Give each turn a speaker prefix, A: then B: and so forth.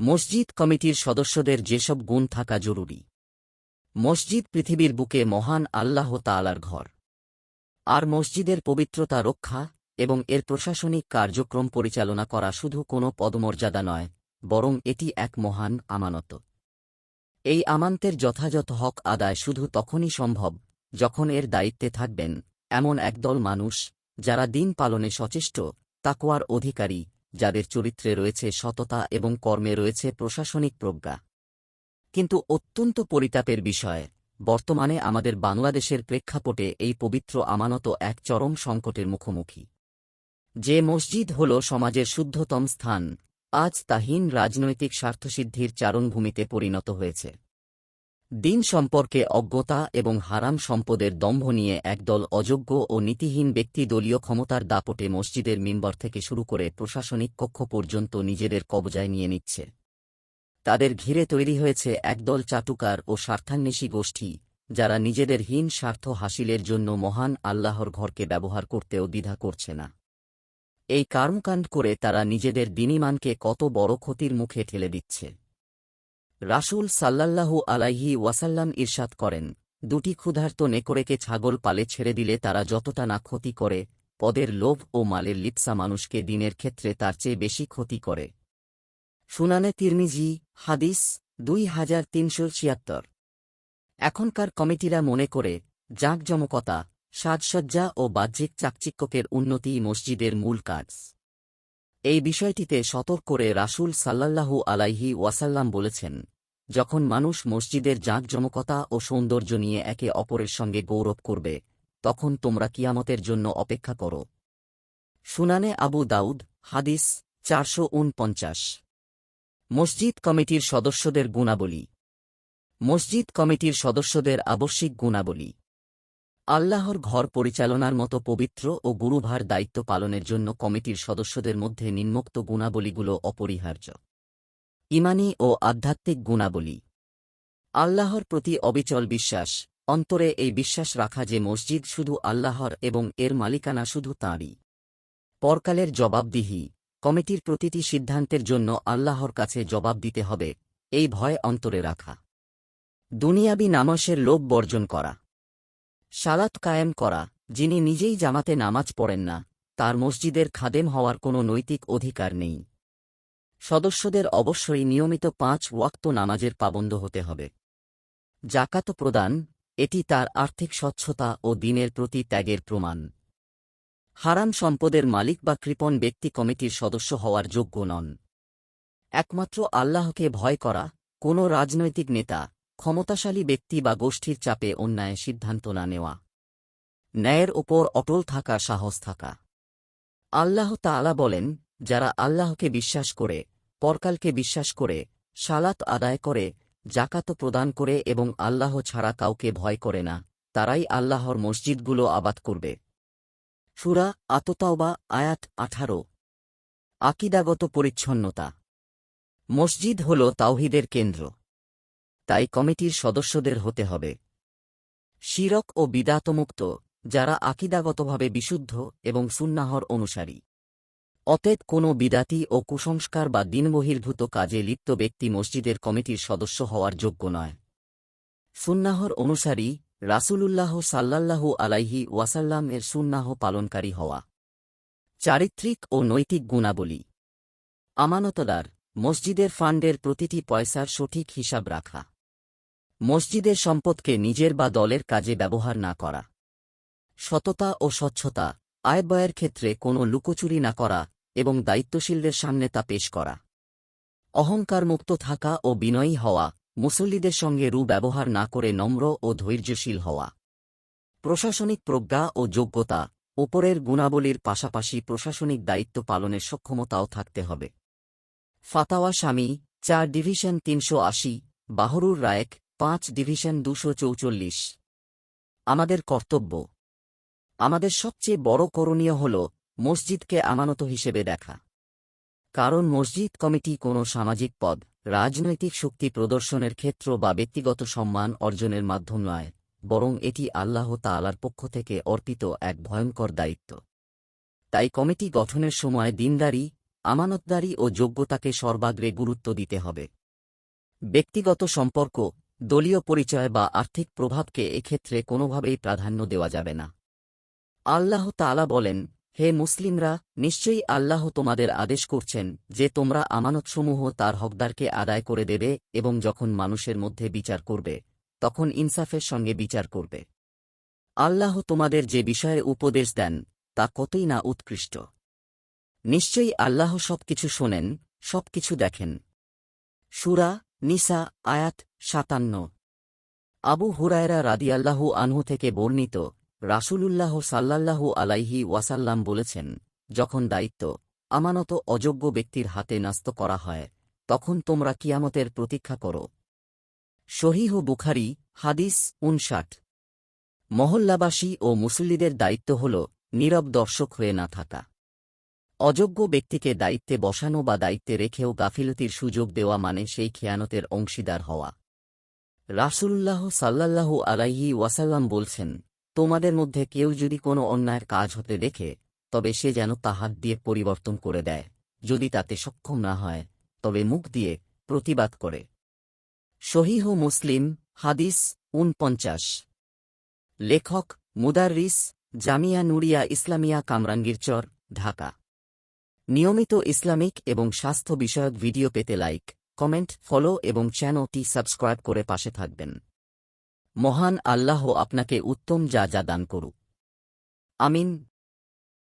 A: মসজিদ কমিটির সদস্যদের যেসব গুণ থাকা জরুরি। মসজিদ পৃথিবীর বুকে মহান আল্লাহ তাআলার ঘর। আর মসজিদের পবিত্রতা রক্ষা এবং এর প্রশাসনিক কার্যক্রম পরিচালনা করা শুধু কোনো পদমর্যাদা নয়, বরং এটি এক মহান আমানত। এই আমানতের যথাযথ হক আদায় শুধু তখনই সম্ভব যখন এর দায়িত্বে থাকবেন এমন একদল মানুষ, যারা দিন পালনে সচেষ্ট, তাকওয়ার অধিকারী, যাদের চরিত্রে রয়েছে সততা এবং কর্মে রয়েছে প্রশাসনিক প্রজ্ঞা। কিন্তু অত্যন্ত পরিতাপের বিষয়, বর্তমানে আমাদের বাংলাদেশের প্রেক্ষাপটে এই পবিত্র আমানত এক চরম সংকটের মুখোমুখি। যে মসজিদ হল সমাজের শুদ্ধতম স্থান, আজ তা হীন রাজনৈতিক স্বার্থসিদ্ধির চারণভূমিতে পরিণত হয়েছে। দিন সম্পর্কে অজ্ঞতা এবং হারাম সম্পদের দম্ভ নিয়ে একদল অযোগ্য ও নীতিহীন ব্যক্তি দলীয় ক্ষমতার দাপটে মসজিদের মিম্বর থেকে শুরু করে প্রশাসনিক কক্ষ পর্যন্ত নিজেদের কবজায় নিয়ে নিচ্ছে। তাদের ঘিরে তৈরি হয়েছে একদল চাটুকার ও স্বার্থান্বেষী গোষ্ঠী, যারা নিজেদের হীন স্বার্থ হাসিলের জন্য মহান আল্লাহর ঘরকে ব্যবহার করতেও দ্বিধা করছে না। এই কর্মকাণ্ড করে তারা নিজেদের দ্বীনিমানকে কত বড় ক্ষতির মুখে ঠেলে দিচ্ছে। রাসূল সাল্লাল্লাহু আলাইহি ওয়াসাল্লাম ইরশাদ করেন, দুটি ক্ষুধার্ত নেকড়েকে ছাগল পালে ছেড়ে দিলে তারা যতটা না ক্ষতি করে, পদের লোভ ও মালের লিপ্সা মানুষকে দিনের ক্ষেত্রে তার চেয়ে বেশি ক্ষতি করে। সুনানে তিরমিজি, হাদিস 2376। এখনকার কমিটিরা মনে করে জাঁকজমকতা, সাজসজ্জা ও বাহ্যিক চাকচিক্যকের উন্নতিই মসজিদের মূল কাজ। এই বিষয়টিতে সতর্ক করে রাসূল সাল্লাল্লাহু আলাইহি ওয়াসাল্লাম বলেছেন, যখন মানুষ মসজিদের জাঁকজমকতা ও সৌন্দর্য নিয়ে একে অপরের সঙ্গে গৌরব করবে, তখন তোমরা কিয়ামতের জন্য অপেক্ষা করো। সুনানে আবু দাউদ, হাদিস 449। মসজিদ কমিটির সদস্যদের গুণাবলী। মসজিদ কমিটির সদস্যদের আবশ্যিক গুণাবলী। আল্লাহর ঘর পরিচালনার মতো পবিত্র ও গুরুভার দায়িত্ব পালনের জন্য কমিটির সদস্যদের মধ্যে নিম্নোক্ত গুণাবলীগুলো অপরিহার্য। ঈমানী ও আধ্যাত্মিক গুণাবলী। আল্লাহর প্রতি অবিচল বিশ্বাস, অন্তরে এই বিশ্বাস রাখা যে মসজিদ শুধু আল্লাহর এবং এর মালিকানা শুধু তাঁরই। পরকালের জবাবদিহি, কমিটির প্রতিটি সিদ্ধান্তের জন্য আল্লাহর কাছে জবাব দিতে হবে, এই ভয় অন্তরে রাখা। দুনিয়াবি নামাজের লোভ বর্জন করা। সালাত কায়েম করা, যিনি নিজেই জামাতে নামাজ পড়েন না, তার মসজিদের খাদেম হওয়ার কোনো নৈতিক অধিকার নেই। সদস্যদের অবশ্যই নিয়মিত 5 ওয়াক্ত নামাজের পাবন্দ হতে হবে। জাকাত প্রদান, এটি তার আর্থিক স্বচ্ছতা ও দ্বীনের প্রতি ত্যাগের প্রমাণ। হারাম সম্পদের মালিক বা কৃপণ ব্যক্তি কমিটির সদস্য হওয়ার যোগ্য নন। একমাত্র আল্লাহকে ভয় করা, কোনো রাজনৈতিক নেতা, ক্ষমতাশালী ব্যক্তি বা গোষ্ঠীর চাপে অন্যায় সিদ্ধান্ত না নেওয়া। ন্যায়ের ওপর অটল থাকা, সাহস থাকা। আল্লাহ তাআলা বলেন, যারা আল্লাহকে বিশ্বাস করে, পরকালকে বিশ্বাস করে, সালাত আদায় করে, জাকাত প্রদান করে এবং আল্লাহ ছাড়া কাউকে ভয় করে না, তারাই আল্লাহর মসজিদগুলো আবাদ করবে। সূরা আত-তাওবা আয়াত 18। আকীদাগত পরিচ্ছন্নতা। মসজিদ হল তাওহীদের কেন্দ্র। তাই কমিটির সদস্যদের হতে হবে শিরক ও বিদআতমুক্ত, যারা আকীদাগতভাবে বিশুদ্ধ এবং সুন্নাহর অনুসারী। অতএব কোনো বিদাতি ও কুসংস্কার বা দিনবহির্ভূত কাজে লিপ্ত ব্যক্তি মসজিদের কমিটির সদস্য হওয়ার যোগ্য নয়। সুন্নাহর অনুসারী, রাসূলুল্লাহ সাল্লাল্লাহু আলাইহি ওয়াসাল্লাম এর সুন্নাহ পালনকারী হওয়া। চারিত্রিক ও নৈতিক গুণাবলী। আমানতদার, মসজিদের ফান্ডের প্রতিটি পয়সার সঠিক হিসাব রাখা। মসজিদের সম্পদকে নিজের বা দলের কাজে ব্যবহার না করা। সততা ও স্বচ্ছতা, আয়-ব্যয়ের ক্ষেত্রে কোনো লুকোচুরি না করা এবং দায়িত্বশীলদের সামনে তা পেশ করা। অহংকারমুক্ত থাকা ও বিনয়ী হওয়া, মুসল্লিদের সঙ্গে ব্যবহার না করে নম্র ও ধৈর্যশীল হওয়া। প্রশাসনিক প্রজ্ঞা ও যোগ্যতা, ওপরের গুণাবলীর পাশাপাশি প্রশাসনিক দায়িত্ব পালনের সক্ষমতাও থাকতে হবে। ফাতাওয়া শামী 4 ডিভিশন 380, বাহরুর রায়েক 5 ডিভিশন 244। আমাদের কর্তব্য। আমাদের সবচেয়ে বড় করণীয় হল মসজিদকে আমানত হিসেবে দেখা। কারণ মসজিদ কমিটি কোনো সামাজিক পদ, রাজনৈতিক শক্তি প্রদর্শনের ক্ষেত্র বা ব্যক্তিগত সম্মান অর্জনের মাধ্যম নয়, বরং এটি আল্লাহ তাআলার পক্ষ থেকে অর্পিত এক ভয়ঙ্কর দায়িত্ব। তাই কমিটি গঠনের সময় দিনদারি, আমানতদারি ও যোগ্যতাকে সর্বাগ্রে গুরুত্ব দিতে হবে। ব্যক্তিগত সম্পর্ক, দলীয় পরিচয় বা আর্থিক প্রভাবকে এক্ষেত্রে কোনোভাবেই প্রাধান্য দেওয়া যাবে না। আল্লাহ তাআলা বলেন, হে মুসলিমরা, নিশ্চয়ই আল্লাহ তোমাদের আদেশ করছেন যে তোমরা আমানতসমূহ তার হকদারকে আদায় করে দেবে এবং যখন মানুষের মধ্যে বিচার করবে তখন ইনসাফের সঙ্গে বিচার করবে। আল্লাহ তোমাদের যে বিষয়ে উপদেশ দেন তা কতই না উৎকৃষ্ট। নিশ্চয়ই আল্লাহ সবকিছু শোনেন, সবকিছু দেখেন। সূরা নিসা আয়াত ৫৭। আবু হুরায়রা রাদিয়াল্লাহু আনহু থেকে বর্ণিত, রাসূলুল্লাহ সাল্লাল্লাহু আলাইহি ওয়াসাল্লাম বলেছেন, যখন দায়িত্ব, আমানত অযোগ্য ব্যক্তির হাতে ন্যস্ত করা হয় তখন তোমরা কিয়ামতের প্রতীক্ষা করো। সহিহ বুখারী হাদিস ৫৯। মহল্লাবাসী ও মুসল্লিদের দায়িত্ব হল নীরব দর্শক হয়ে না থাকা। অযোগ্য ব্যক্তিকে দায়িত্বে বসানো বা দায়িত্বে রেখেও গাফিলতির সুযোগ দেওয়া মানে সেই খেয়ানতের অংশীদার হওয়া। রাসূলুল্লাহ সাল্লাল্লাহু আলাইহি ওয়াসাল্লাম বলছেন, তোমাদের মধ্যে কেউ যদি কোনো অন্যায়ের কাজ হতে দেখে তবে সে যেন তা হাত দিয়ে পরিবর্তন করে দেয়, যদি তাতে সক্ষম না হয় তবে মুখ দিয়ে প্রতিবাদ করে। সহিহ মুসলিম হাদিস ৪৯। লেখক মুদাররিস, জামিয়া নুরিয়া ইসলামিয়া কামরাঙ্গীরচর, ঢাকা। নিয়মিত ইসলামিক এবং স্বাস্থ্য বিষয়ক ভিডিও পেতে লাইক, কমেন্ট, ফলো এবং চ্যানেলটি সাবস্ক্রাইব করে পাশে থাকবেন। মহান আল্লাহ আপনাকে উত্তম যা দান করুক। আমিন।